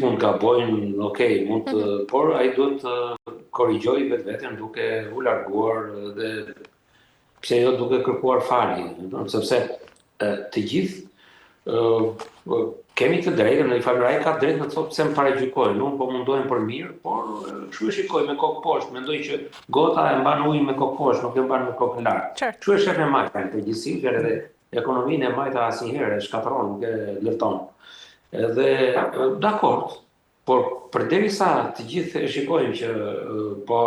gjithë mund gabojnë, okej, por ai duhet të korrigjojë vetveten duke u larguar dhe pse jo duke kërkuar falje, sepse të gjithë kemi të drejtën, në një farë ai ka drejtë të thotë pse më paragjykojnë, unë po mundohem për mirë, por kështu e shikoj me kokë poshtë, mendoj që gota e mban ujin me kokë poshtë, nuk e mban me kokë lart. Kështu është shef e majta në përgjithësi, edhe ekonominë e majta asnjëherë e shkatërron, nuk e lërton. Edhe dakord, por përderisa të gjithë e shikojmë që po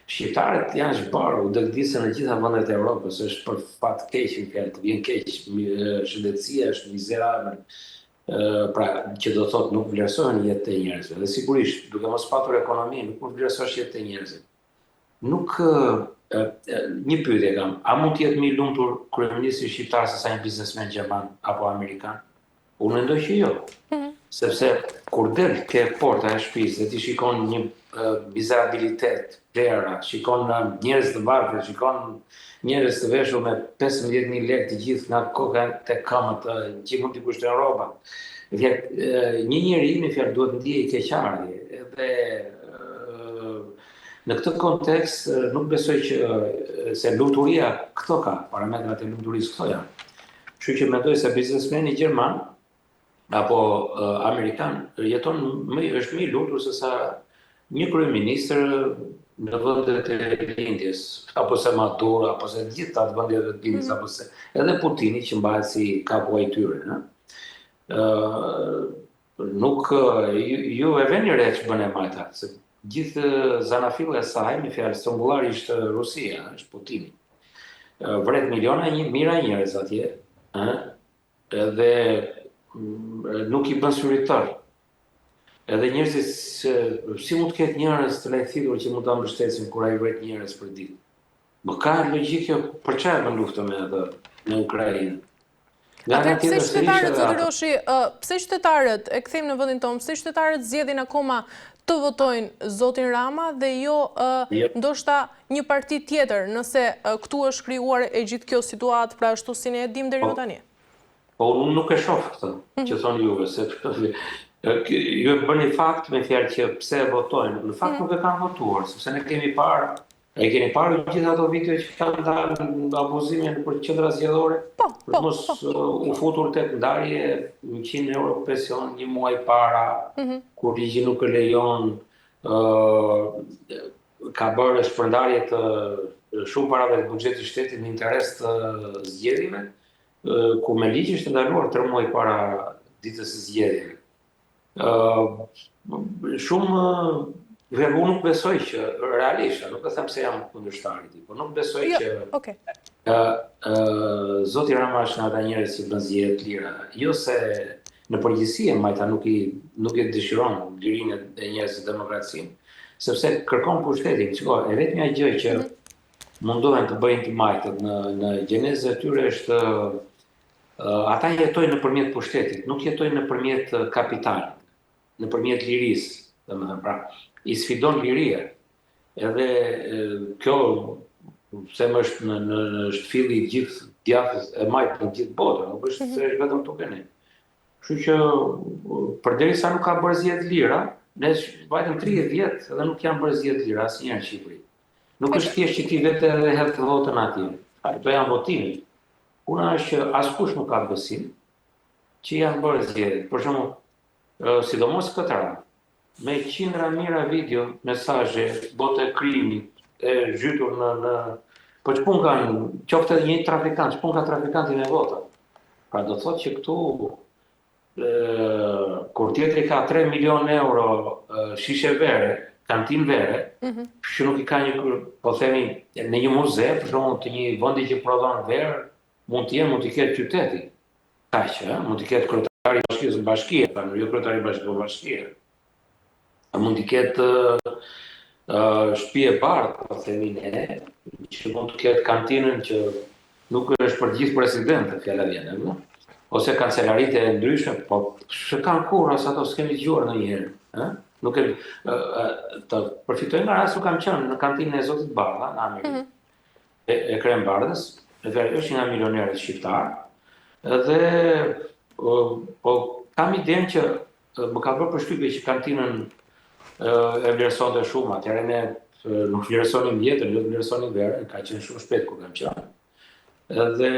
shqiptarët janë zhbarë, udhëheqëse në gjitha vendet e Evropës, është për fat keq në fjalë, të vjen keq, shëndetësia është mizerabël, pra që do thotë nuk vlerësohen jetët e njerëzve. Dhe sigurisht, duke mos patur ekonominë, nuk mund vlerësosh jetët e njerëzve. Nuk një pyetje kam, a mund të jetë më i lumtur kryeministri shqiptar se sa një biznesmen gjerman apo amerikan? Unë mendoj që jo. Sepse kur del ke porta e shtëpisë dhe ti shikon një mizerabilitet, plera, shikon njerëz të varfër, shikon njerëz të veshur me 15.000 lekë të gjithë nga koka te këmbët, që mund t'i kushtojnë rroba. Një njeri me fjalë duhet ndiej keqardhje. Dhe në këtë kontekst nuk besoj që se lumturia këto ka, parametrat e lumturisë këto janë. Kështu që mendoj se biznesmeni gjerman apo amerikan jeton është më i lumtur se sa një kryeministër në vendet e lindjes, apo se Maduro, apo se gjitha të vendet e lindjes, apo se edhe Putini që mbahet si kapu i tyre. Nuk ju e veni re që bën e majta, se gjithë zanafillë e saj, me fjalë strumbullari ishte Rusia, është Putini. Vret miliona mira njerëz atje, edhe nuk i bën syritar. Edhe njerëzit si mund të ketë njerëz të lehtësitur që mund ta mbështesin kur ai vret njerëz për ditë. Më ka logjikë kjo, për çfarë bën luftën me atë në Ukrainë? Pse qytetarët, zoti Roshi, pse qytetarët, e kthejmë në vendin tonë, pse qytetarët zgjedhin akoma të votojnë zotin Rama dhe jo ndoshta një parti tjetër, nëse këtu është krijuar e gjithë kjo situatë, pra ashtu si ne e dim deri më tani? Po unë nuk e shoh këtë, që thonë juve, se ju e bëni fakt me fjalë që pse votojnë. Në fakt nuk e kanë votuar, sepse ne kemi parë, e keni parë gjithë ato video që kanë dalë nga abuzimin për qendra zgjedhore? Për mos u futur tek ndarje 100 euro pension një muaj para, kur ligji nuk e lejon, ka bërë shpërndarje të shumë parave të buxhetit të shtetit në interes të zgjedhjeve, ku me ligj është ndaluar 3 muaj para ditës së zgjedhjeve. Shumë unë nuk besoj që realisht, nuk e them se jam kundërshtar i tij, por nuk besoj që zoti Rama është nga ata njerëz që bën zgjedhje të lira. Jo se në përgjithësi e majta nuk e dëshiron lirinë e njerëzve demokracinë, sepse kërkon pushtetin. Shiko, e vetmja gjë që mundohen të bëjnë të majtët në gjenezën e tyre është ata jetojnë nëpërmjet pushtetit, nuk jetojnë nëpërmjet kapitalit, nëpërmjet lirisë, domethënë pra, i sfidon liria. Edhe kjo se më është në shtëfilli i gjithë djathës e majtë në gjithë botën, nuk është se është vetëm tuke ne. Kështu që përderisa nuk ka bërë zgjedhje lira, ne vajtëm 30 vjet dhe nuk janë bërë zgjedhje lira asnjëherë në Shqipëri. Nuk është thjesht që ti vetë edhe hedh votën atje. Ato janë votimet. Puna është që askush nuk ka besim që janë bërë zgjedhje. Për shembull, sidomos këtë radhë, me qindra mira video, mesazhe, bote krimi, e zhytur në po ç'pun kanë, qoftë edhe një trafikant, ç'pun ka trafikanti me vota. Pra do thotë që këtu kur tjetri ka 3 milion euro shishe vere, kantin vere, që nuk i ka një, po themi, në një muze, për shembull të një vendi që prodhon verë, mund të ketë qyteti. Kaq, mund të ketë kryetari i bashkisë, bashkia, jo kryetari i bashkisë, po bashkia. Mund të ketë shtëpi e bardhë, po themi ne, që mund të ketë kantinën që nuk është për gjithë presidentët, fjala vjen, ose kancelaritë e ndryshme, po s'kan kurrë as ato s'kemi dëgjuar ndonjëherë, Nuk e të përfitoj nga rastu kam qenë në kantinën e Zotit Bardha, në Amerikë, e Krem Bardhës, është një milionerët shqiptar, dhe po kam idenë që më ka bërë përshtypje që kantinën e vlerësonte shumë, atëherë ne nuk vlerësonim jetën, jo vlerësonim verën, ka qenë shumë shpejt kur kam qenë. Dhe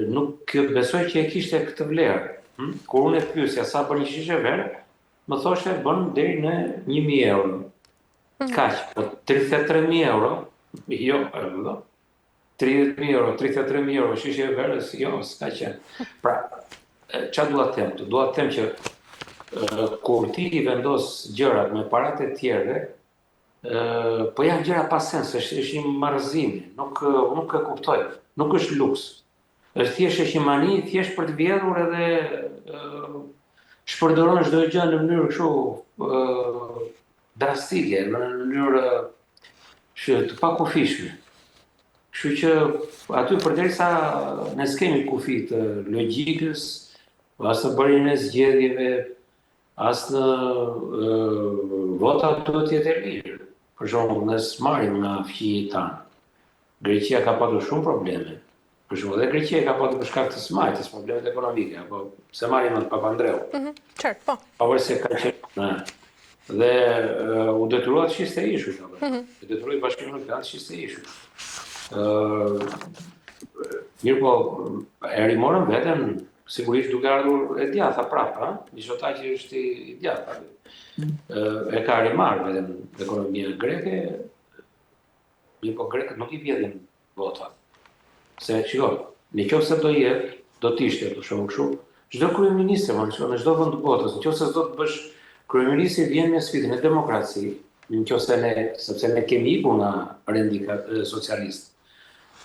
nuk besoj që e kishte këtë vlerë. Kur unë e pyesja sa bën një shishe verë, më thoshte bën deri në 1.000 euro. Kaq, po 33.000 euro, jo, 30.000 euro, 33.000 euro shishe verës, jo, s'ka qenë. Pra, çfarë dua të them? Dua të them që kur ti i vendos gjërat me parat e tjerëve, po janë gjëra pa sens, është një marrëzim, nuk e kuptoj, nuk është luks. Është thjesht një mani, thjesht për të vjedhur edhe shpërdoron çdo gjë në mënyrë kështu drastike, në mënyrë të pakufishme. Kështu që aty përderisa ne s'kemi kufi të logjikës, as në bërjen e zgjedhjeve, as në votat duhet të jetë e lirë. Për shembull, ne s'marrim nga fqinjit tanë. Greqia ka patur shumë probleme. Për shembull, edhe Greqia ka patur për shkak të smajtjes, problemet ekonomike, apo pse marrim atë Papandreou. Qartë, po. Pavarësisht se ka qenë. Dhe u detyrua të shiste ishut. U detyroi Bashkimin Evropian të shiste ishut. Mirë po, e rimorën veten, sigurisht duke ardhur e djatha prapë, Mitsotakis është i djatha. E ka rimarrë veten ekonomia greke, mirë po grekët nuk i vjedhin vota. Se, shiko, nëse do jetë, do t'ishte, për shembull kështu, çdo kryeminist në çdo vend të botës, nëse s'do të bësh kryeministri vjen me sfidën e demokracisë, sepse ne kemi ikur nga rendi socialist.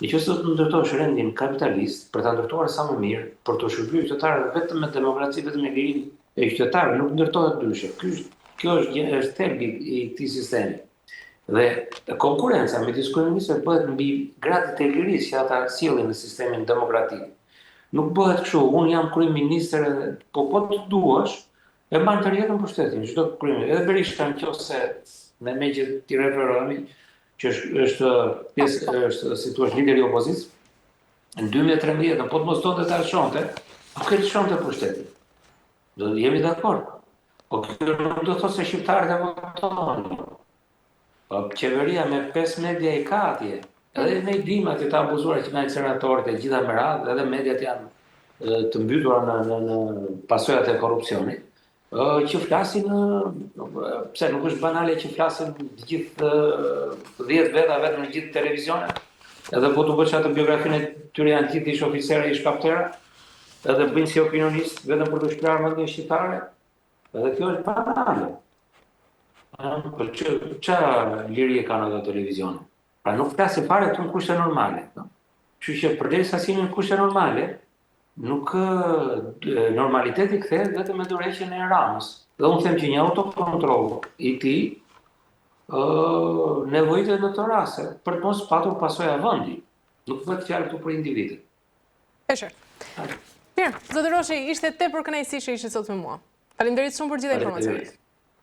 Nëse do të ndërtosh rendin kapitalist për ta ndërtuar sa më mirë, për të shërbyer qytetarët vetëm me demokraci, vetëm me lirinë e qytetarëve, nuk ndërtohet ndryshe. Kjo është thelbi i këtij sistemi. Dhe konkurenca midis kryeministëve bëhet mbi gradët e lirisë që ata sjellin në sistemin demokratik. Nuk bëhet kështu, unë jam kryeministër, po të duash, e mban të rjetën pushtetin, çdo kryeminist. Edhe Berisha nëse me që ti referohemi, që është pjesë, është si thua lideri i opozicës, në 2013, po të mos donte ta lëshonte, po këtë lëshonte pushtetin. Do jemi dakord. Po kjo nuk do të thotë se shqiptarët e votojnë. Po qeveria me 5 media i ka atje. Edhe ne i dim atje të abuzuar që nga senatorët e gjitha me radhë, edhe mediat janë të mbytura në pasojat e korrupsionit. Që flasin, pse nuk është banale që flasin të gjithë 10 veta vetëm në gjithë televizionet, edhe po të bësh atë biografinë e tyre janë gjithë ish oficerë, ish kaptera, edhe bëjnë si opinionist vetëm për të shpërlar mendjen shqiptare, edhe kjo është banale. Për çfarë liri e kanë ato televizione? Pra nuk flasin fare këtu në kushte normale. Kështu që përderisa sillin në kushte normale, nuk normaliteti kthehet vetëm me dorëheqjen e Ramës. Dhe unë them që një autokontroll i tij nevojitet në të raste për të mos patur pasoja vendi. Nuk bëhet fjalë këtu për individët. E qartë. Mirë, Zoti Roshi, ishte tepër kënaqësi që ishe sot me mua. Faleminderit shumë për gjithë informacionet.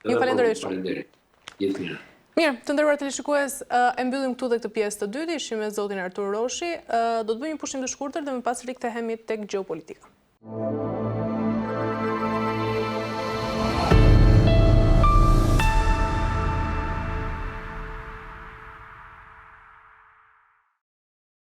Ju falenderoj shumë. Faleminderit. Jetë mirë. Mirë, të nderuar teleshikues, e mbyllim këtu dhe këtë pjesë të dytë, ishim me zotin Artur Roshi. Do të bëjmë një pushim të shkurtër dhe më pas rikthehemi tek gjeopolitika.